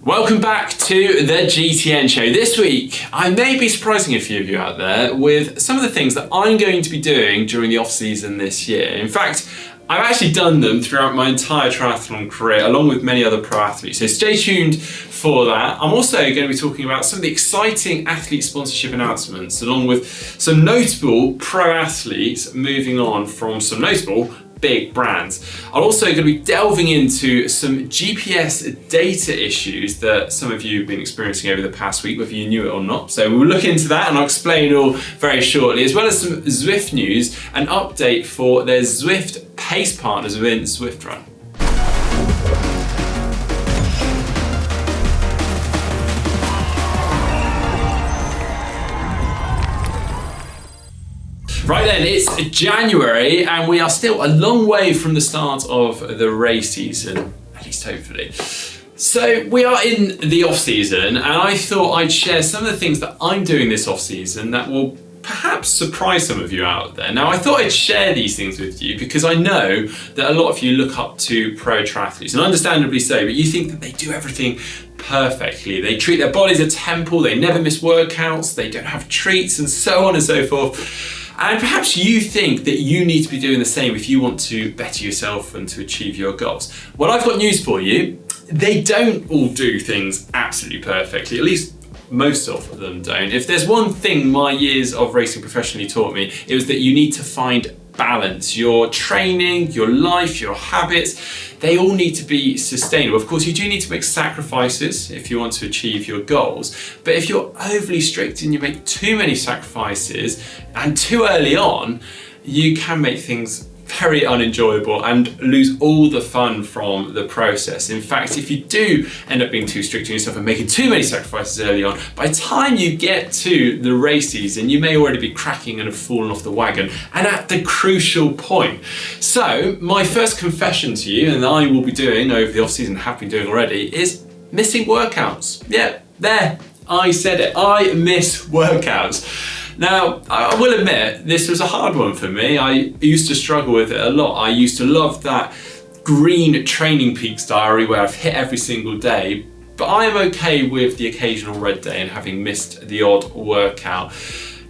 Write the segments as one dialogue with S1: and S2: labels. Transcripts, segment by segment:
S1: Welcome back to the GTN Show. This week, I may be surprising a few of you out there with some of the things that I'm going to be doing during the off-season this year. In fact, I've actually done them throughout my entire triathlon career, along with many other pro athletes. So stay tuned for that. I'm also going to be talking about some of the exciting athlete sponsorship announcements, along with some notable pro athletes moving on from some notable big brands. I'm also going to be delving into some GPS data issues that some of you have been experiencing over the past week, whether you knew it or not. So we'll look into that and I'll explain it all very shortly, as well as some Zwift news, an update for their Zwift pace partners within Zwift Run. Right then, it's January and we are still a long way from the start of the race season, at least hopefully. So we are in the off season and I thought I'd share some of the things that I'm doing this off season that will perhaps surprise some of you out there. Now, I thought I'd share these things with you because I know that a lot of you look up to pro triathletes, and understandably so, but you think that they do everything perfectly. They treat their bodies as a temple, they never miss workouts, they don't have treats, and so on and so forth. And perhaps you think that you need to be doing the same if you want to better yourself and to achieve your goals. Well, I've got news for you. They don't all do things absolutely perfectly, at least most of them don't. If there's one thing my years of racing professionally taught me, it was that you need to find balance. Your training, your life, your habits, they all need to be sustainable. Of course, you do need to make sacrifices if you want to achieve your goals, but if you're overly strict and you make too many sacrifices and too early on, you can make things very unenjoyable and lose all the fun from the process. In fact, if you do end up being too strict on yourself and making too many sacrifices early on, by the time you get to the race season, you may already be cracking and have fallen off the wagon, and at the crucial point. So my first confession to you, and I will be doing over the off season, have been doing already, is missing workouts. Yeah, there, I said it, I miss workouts. Now, I will admit, this was a hard one for me. I used to struggle with it a lot. I used to love that green Training Peaks diary where I've hit every single day, but I am okay with the occasional red day and having missed the odd workout.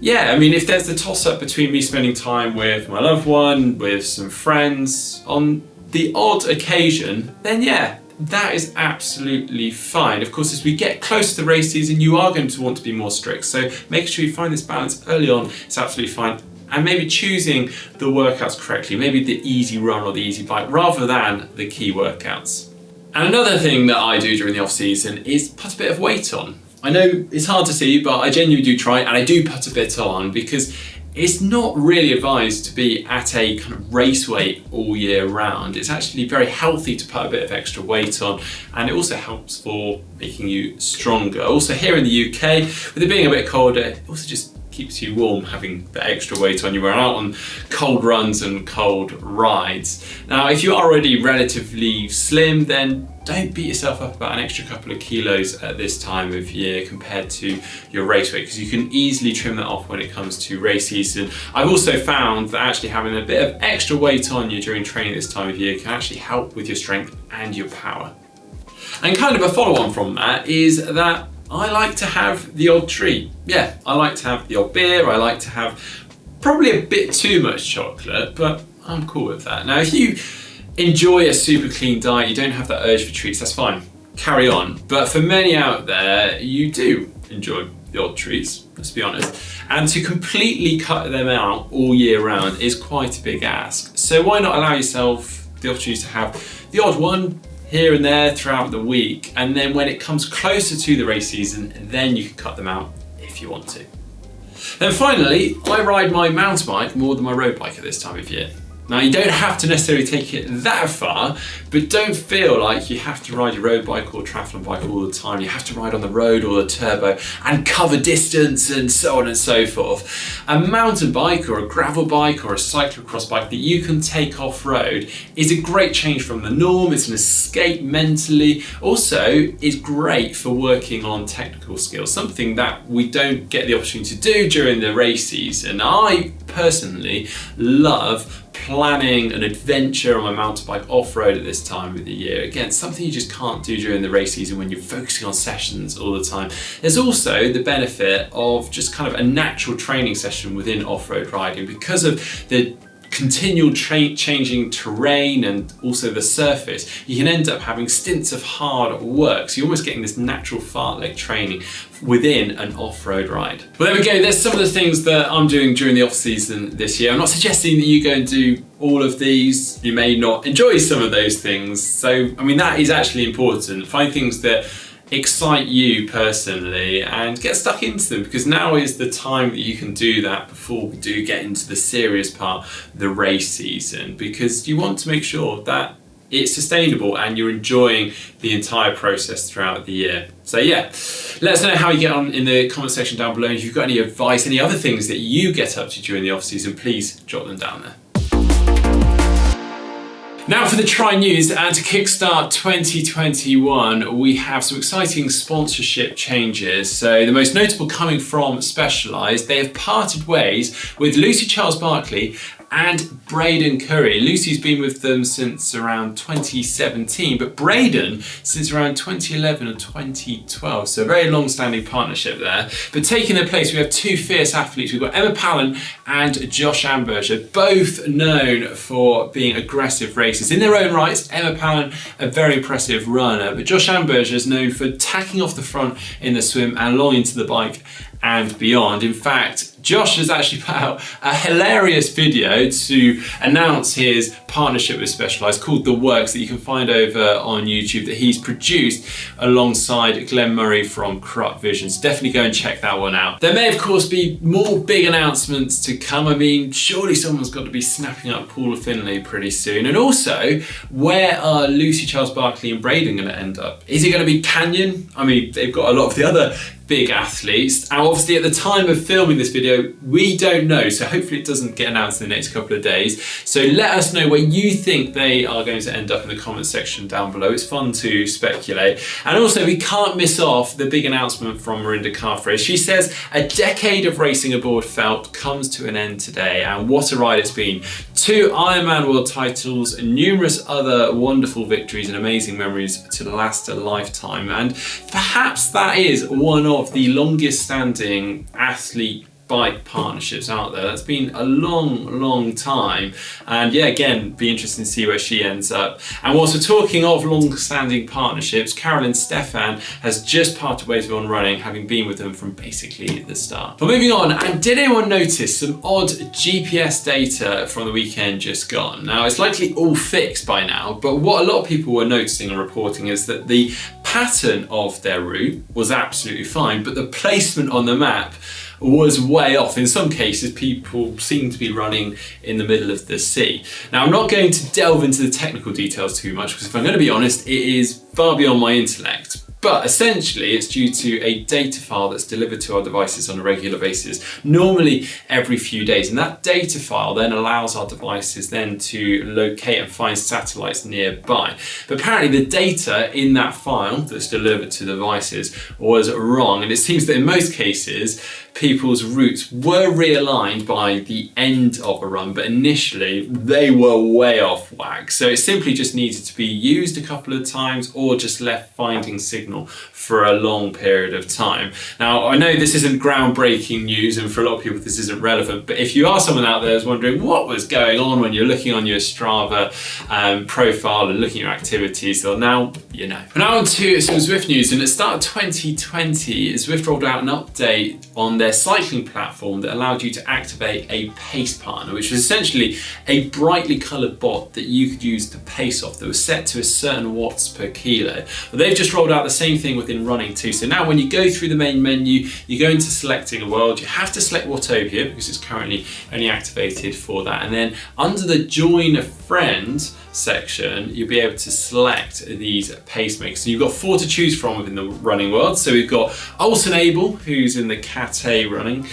S1: Yeah, I mean, if there's the toss-up between me spending time with my loved one, with some friends, on the odd occasion, then yeah, that is absolutely fine. Of course, as we get close to the race season, you are going to want to be more strict. So make sure you find this balance early on. It's absolutely fine. And maybe choosing the workouts correctly, maybe the easy run or the easy bike rather than the key workouts. And another thing that I do during the off season is put a bit of weight on. I know it's hard to see, but I genuinely do try, and I do put a bit on because it's not really advised to be at a kind of race weight all year round. It's actually very healthy to put a bit of extra weight on, and it also helps for making you stronger. Also here in the UK, with it being a bit colder, it also just keeps you warm having the extra weight on you. We're out on cold runs and cold rides. Now, if you're already relatively slim, then don't beat yourself up about an extra couple of kilos at this time of year compared to your race weight, because you can easily trim that off when it comes to race season. I've also found that actually having a bit of extra weight on you during training this time of year can actually help with your strength and your power. And kind of a follow-on from that is that I like to have the odd treat. Yeah, I like to have the odd beer, I like to have probably a bit too much chocolate, but I'm cool with that. Now, if you enjoy a super clean diet, you don't have that urge for treats, that's fine, carry on. But for many out there, you do enjoy the odd treats, let's be honest. And to completely cut them out all year round is quite a big ask. So why not allow yourself the opportunity to have the odd one here and there throughout the week, and then when it comes closer to the race season, then you can cut them out if you want to. Then finally, I ride my mountain bike more than my road bike at this time of year. Now, you don't have to necessarily take it that far, but don't feel like you have to ride your road bike or triathlon bike all the time. You have to ride on the road or the turbo and cover distance and so on and so forth. A mountain bike or a gravel bike or a cyclocross bike that you can take off-road is a great change from the norm. It's an escape mentally. Also, is great for working on technical skills, something that we don't get the opportunity to do during the race season. I personally love planning an adventure on my mountain bike off-road at this time of the year. Again, something you just can't do during the race season when you're focusing on sessions all the time. There's also the benefit of just kind of a natural training session within off-road riding because of the continual changing terrain and also the surface. You can end up having stints of hard work, so you're almost getting this natural fartlek training within an off-road ride. Well, there we go. There's some of the things that I'm doing during the off-season this year. I'm not suggesting that you go and do all of these. You may not enjoy some of those things. So, I mean, that is actually important. Find things that excite you personally and get stuck into them, because now is the time that you can do that before we do get into the serious part, the race season, because you want to make sure that it's sustainable and you're enjoying the entire process throughout the year. So yeah, let us know how you get on in the comment section down below. If you've got any advice, any other things that you get up to during the off season, please jot them down there. Now for the Tri News, and to kickstart 2021, we have some exciting sponsorship changes. So the most notable coming from Specialized, they have parted ways with Lucy Charles-Barclay and Braden Curry. Lucy's been with them since around 2017, but Braden since around 2011 or 2012. So a very long-standing partnership there. But taking their place, we have two fierce athletes. We've got Emma Pallant and Josh Amberger, both known for being aggressive racers. In their own rights, Emma Pallant, a very impressive runner, but Josh Amberger is known for tacking off the front in the swim and long into the bike and beyond. In fact, Josh has actually put out a hilarious video to announce his partnership with Specialized called The Works, that you can find over on YouTube, that he's produced alongside Glenn Murray from Crut Visions. Definitely go and check that one out. There may of course be more big announcements to come. I mean, surely someone's got to be snapping up Paula Finlay pretty soon. And also, where are Lucy Charles-Barclay and Braden going to end up? Is it going to be Canyon? I mean, they've got a lot of the other big athletes. And obviously at the time of filming this video, we don't know. So hopefully it doesn't get announced in the next couple of days. So let us know where you think they are going to end up in the comment section down below. It's fun to speculate. And also we can't miss off the big announcement from Mirinda Carfrae. She says a decade of racing aboard felt comes to an end today. And what a ride it's been. 2 Ironman world titles, numerous other wonderful victories and amazing memories to last a lifetime. And perhaps that is one of the longest standing athlete bike partnerships out there. That's been a long time, and yeah, again, be interesting to see where she ends up. And whilst we're talking of long-standing partnerships, Caroline Stefan has just parted ways with On Running, having been with them from basically the start. But moving on, and did anyone notice some odd GPS data from the weekend just gone? Now, it's likely all fixed by now, but what a lot of people were noticing and reporting is that the pattern of their route was absolutely fine, but the placement on the map was way off. In some cases, people seem to be running in the middle of the sea. Now, I'm not going to delve into the technical details too much, because if I'm going to be honest, it is far beyond my intellect. But essentially, it's due to a data file that's delivered to our devices on a regular basis, normally every few days. And that data file then allows our devices then to locate and find satellites nearby. But apparently the data in that file that's delivered to the devices was wrong. And it seems that in most cases, people's routes were realigned by the end of a run, but initially they were way off whack. So it simply just needed to be used a couple of times or just left finding signal for a long period of time. Now, I know this isn't groundbreaking news, and for a lot of people this isn't relevant, but if you are someone out there who's wondering what was going on when you're looking on your Strava profile and looking at your activities, well, now you know. But now on to some Zwift news. And at the start of 2020, Zwift rolled out an update on their cycling platform that allowed you to activate a pace partner, which was essentially a brightly coloured bot that you could use to pace off, that was set to a certain watts per kilo. But they've just rolled out the same thing within running too. So now when you go through the main menu, you go into selecting a world, you have to select Watopia because it's currently only activated for that. And then under the join a friend section, you'll be able to select these pacemakers. So you've got 4 to choose from within the running world. So we've got Olsen Abel, who's in the Cat A running,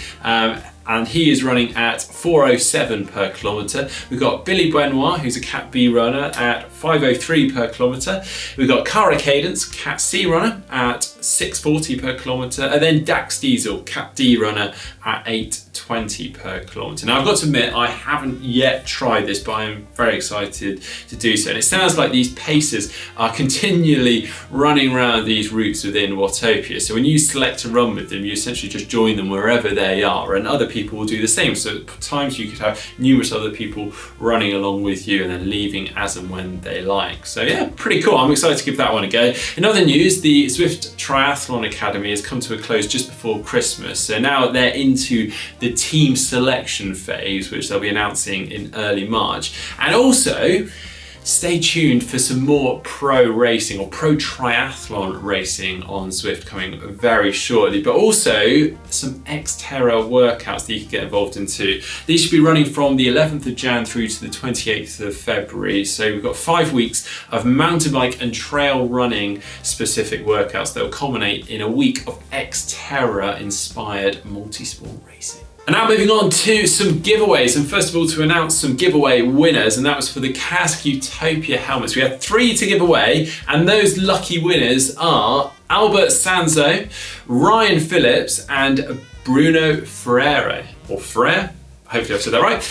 S1: and he is running at 4:07 per kilometre. We've got Billy Benoit, who's a Cat B runner, at 5:03 per kilometre. We've got Cara Cadence, Cat C runner, at 6:40 per kilometre, and then Dax Diesel, Cap D runner at 8:20 per kilometre. Now I've got to admit, I haven't yet tried this, but I'm very excited to do so. And it sounds like these pacers are continually running around these routes within Utopia. So when you select to run with them, you essentially just join them wherever they are, and other people will do the same. So at times you could have numerous other people running along with you and then leaving as and when they like. So yeah, pretty cool. I'm excited to give that one a go. In other news, the Zwift Triathlon Academy has come to a close just before Christmas. So now they're into the team selection phase, which they'll be announcing in early March. And also, stay tuned for some more pro racing or pro triathlon racing on Zwift coming very shortly, but also some Xterra workouts that you can get involved in too. These should be running from the 11th of Jan through to the 28th of February. So we've got 5 weeks of mountain bike and trail running specific workouts that will culminate in a week of Xterra inspired multi-sport racing. And now moving on to some giveaways, and first of all to announce some giveaway winners, and that was for the Kask Utopia helmets. We had 3 to give away, and those lucky winners are Albert Sanzo, Ryan Phillips, and Bruno Freire, or Frere, hopefully I've said that right.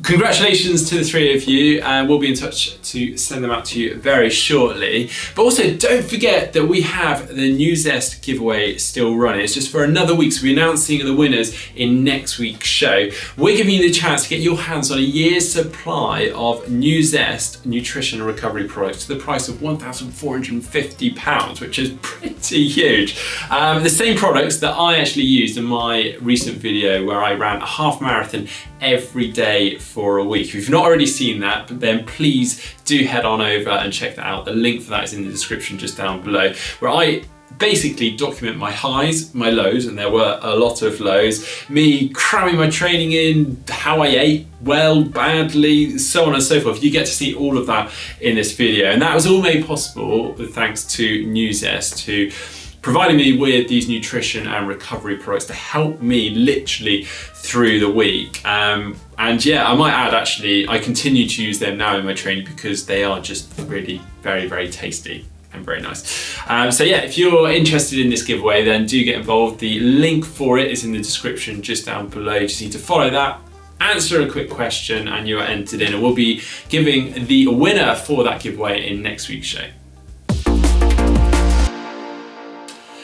S1: Congratulations to the 3 of you, and we'll be in touch to send them out to you very shortly. But also don't forget that we have the New Zest giveaway still running. It's just for another week, so we're announcing the winners in next week's show. We're giving you the chance to get your hands on a year's supply of New Zest nutrition and recovery products to the price of £1,450, which is pretty huge. The same products that I actually used in my recent video where I ran a half marathon every day for a week. If you've not already seen that, then please do head on over and check that out. The link for that is in the description just down below, where I basically document my highs, my lows, and there were a lot of lows, me cramming my training in, how I ate well, badly, so on and so forth. You get to see all of that in this video, and that was all made possible thanks to New Zest, who providing me with these nutrition and recovery products to help me literally through the week. And yeah, I might add actually, I continue to use them now in my training because they are just really very, very tasty and very nice. So yeah, if you're interested in this giveaway, then do get involved. The link for it is in the description just down below. You just need to follow that, answer a quick question, and you are entered in, and we'll be giving the winner for that giveaway in next week's show.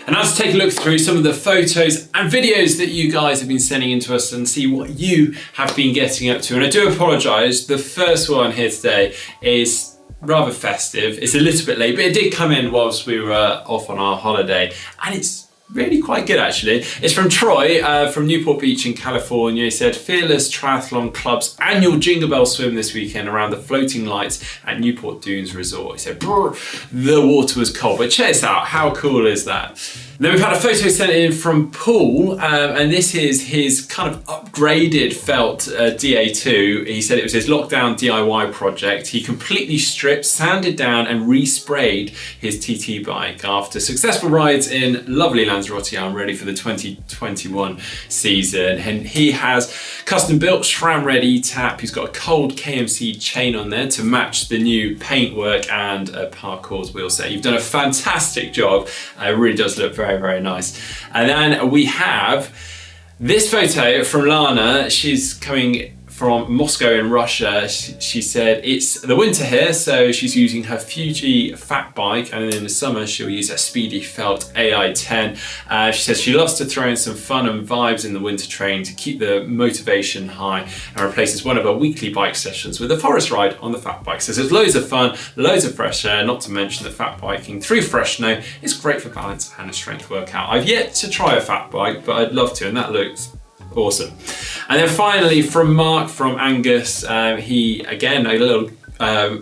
S1: And now to take a look through some of the photos and videos that you guys have been sending in to us and see what you have been getting up to. And I do apologise, the first one here today is rather festive. It's a little bit late, but it did come in whilst we were off on our holiday, and it's really quite good actually. It's from Troy from Newport Beach in California. He said, Fearless Triathlon Club's annual Jingle Bell swim this weekend around the floating lights at Newport Dunes Resort. He said, the water was cold, but check this out, how cool is that? Then we've had a photo sent in from Paul, and this is his kind of upgraded felt DA2. He said it was his lockdown DIY project. He completely stripped, sanded down and resprayed his TT bike after successful rides in lovely Lanzarote, ready for the 2021 season. And he has custom built SRAM ready tap. He's got a cold KMC chain on there to match the new paintwork and a Parkour's wheel set. You've done a fantastic job. It really does look very, very nice. And then we have this photo from Lana. She's coming from Moscow in Russia. She said it's the winter here, so she's using her Fuji fat bike, and in the summer she'll use her Speedy Felt AI10. She says she loves to throw in some fun and vibes in the winter train to keep the motivation high, and replaces one of her weekly bike sessions with a forest ride on the fat bike. So there's loads of fun, loads of fresh air, not to mention that fat biking through Freshno is great for balance and a strength workout. I've yet to try a fat bike, but I'd love to, and that looks awesome. And then finally from Mark from Angus, he again a little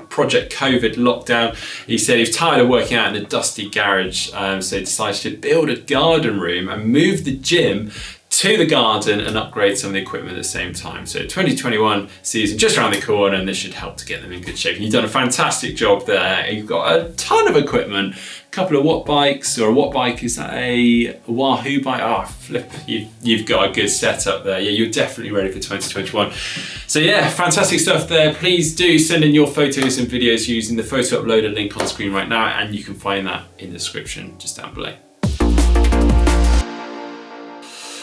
S1: Project COVID lockdown. He said he was tired of working out in a dusty garage, so he decided to build a garden room and move the gym to the garden and upgrade some of the equipment at the same time. So 2021 season just around the corner, and this should help to get them in good shape. And you've done a fantastic job there. You've got a ton of equipment, a couple of watt bikes, or a watt bike, is that a Wahoo bike? Oh, flip, you've got a good setup there. Yeah, you're definitely ready for 2021. So yeah, fantastic stuff there. Please do send in your photos and videos using the photo uploader link on screen right now, and you can find that in the description just down below.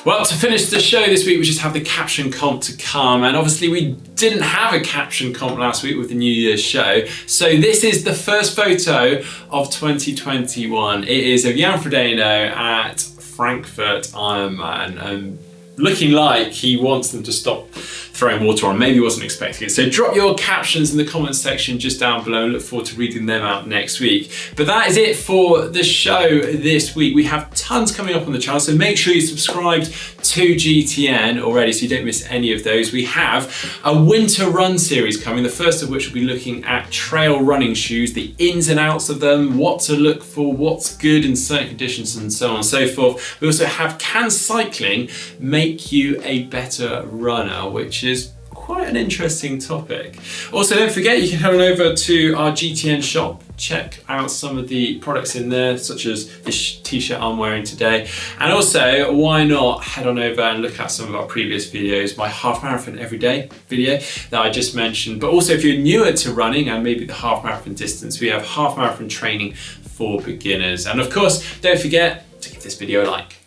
S1: Well, to finish the show this week, we just have the Caption Comp to come, and obviously we didn't have a Caption Comp last week with the New Year's show, so this is the first photo of 2021. It is of Jan Frodeno at Frankfurt Ironman, looking like he wants them to stop throwing water on. Maybe he wasn't expecting it. So drop your captions in the comments section just down below, and look forward to reading them out next week. But that is it for the show this week. We have tons coming up on the channel, so make sure you're subscribed to GTN already so you don't miss any of those. We have a winter run series coming, the first of which will be looking at trail running shoes, the ins and outs of them, what to look for, what's good in certain conditions, and so on and so forth. We also have Can Cycling Make You a Better Runner, which is quite an interesting topic. Also, don't forget you can head on over to our GTN shop, check out some of the products in there, such as this t-shirt I'm wearing today. And also, why not head on over and look at some of our previous videos, my half marathon everyday video that I just mentioned. But also, if you're newer to running and maybe the half marathon distance, we have half marathon training for beginners. And of course, don't forget to give this video a like.